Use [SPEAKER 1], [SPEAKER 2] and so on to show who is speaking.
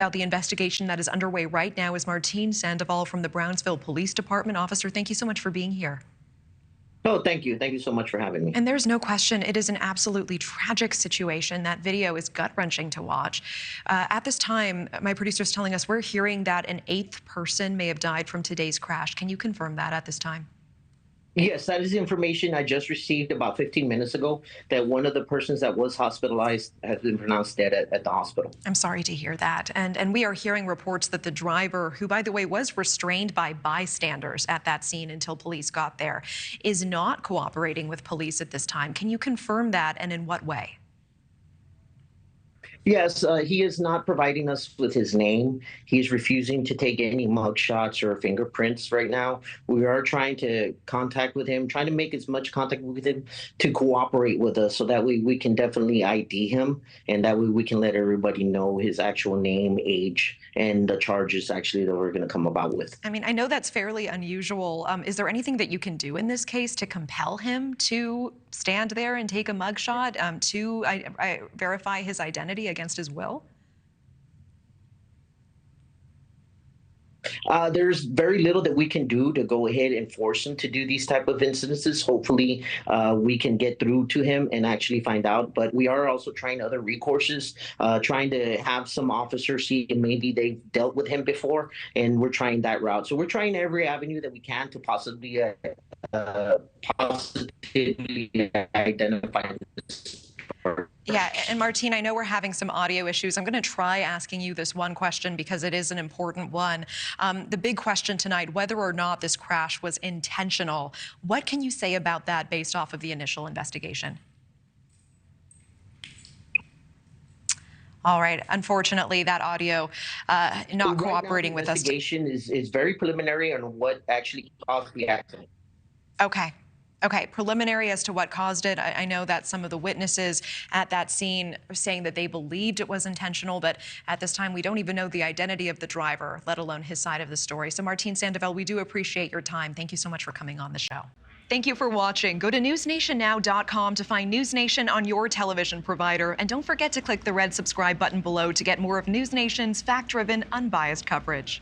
[SPEAKER 1] About the investigation that is underway right now is Martin Sandoval from the Brownsville Police Department. Officer, thank you so much for being here.
[SPEAKER 2] Oh, thank you. Thank you so much for having me.
[SPEAKER 1] And there's no question, it is an absolutely tragic situation. That video is gut-wrenching to watch. At this time, my producer's telling us we're hearing that an 8th person may have died from today's crash. Can you confirm that at this time?
[SPEAKER 2] Yes, that is the information I just received about 15 minutes ago, that one of the persons that was hospitalized has been pronounced dead at the hospital.
[SPEAKER 1] I'm sorry to hear that. And we are hearing reports that the driver, who, by the way, was restrained by bystanders at that scene until police got there, is not cooperating with police at this time. Can you confirm that, and in what way?
[SPEAKER 2] Yes, he is not providing us with his name. He's refusing to take any mugshots or fingerprints right now. We are trying to contact with him, trying to make as much contact with him to cooperate with us so that we can definitely ID him, and that way we can let everybody know his actual name, age, and the charges actually that we're going to come about with.
[SPEAKER 1] I mean, I know that's fairly unusual. Is there anything that you can do in this case to compel him to stand there and take a mugshot, to verify his identity against his will?
[SPEAKER 2] There's very little that we can do to go ahead and force him to do these type of incidences. Hopefully, we can get through to him and actually find out. But we are also trying other recourses, trying to have some officers see if maybe they've dealt with him before, and we're trying that route. So we're trying every avenue that we can to possibly positively identify this.
[SPEAKER 1] Yeah, and Martin, I know we're having some audio issues. I'm going to try asking you this one question because it is an important one. The big question tonight, whether or not this crash was intentional. What can you say about that based off of the initial investigation? All right. Unfortunately, that audio not cooperating with us.
[SPEAKER 2] The investigation is very preliminary on what actually caused the accident.
[SPEAKER 1] Okay. Okay, preliminary as to what caused it. I know that some of the witnesses at that scene are saying that they believed it was intentional, but at this time we don't even know the identity of the driver, let alone his side of the story. So Martin Sandoval, we do appreciate your time. Thank you so much for coming on the show. Thank you for watching. Go to newsnationnow.com to find NewsNation on your television provider. And don't forget to click the red subscribe button below to get more of NewsNation's fact-driven, unbiased coverage.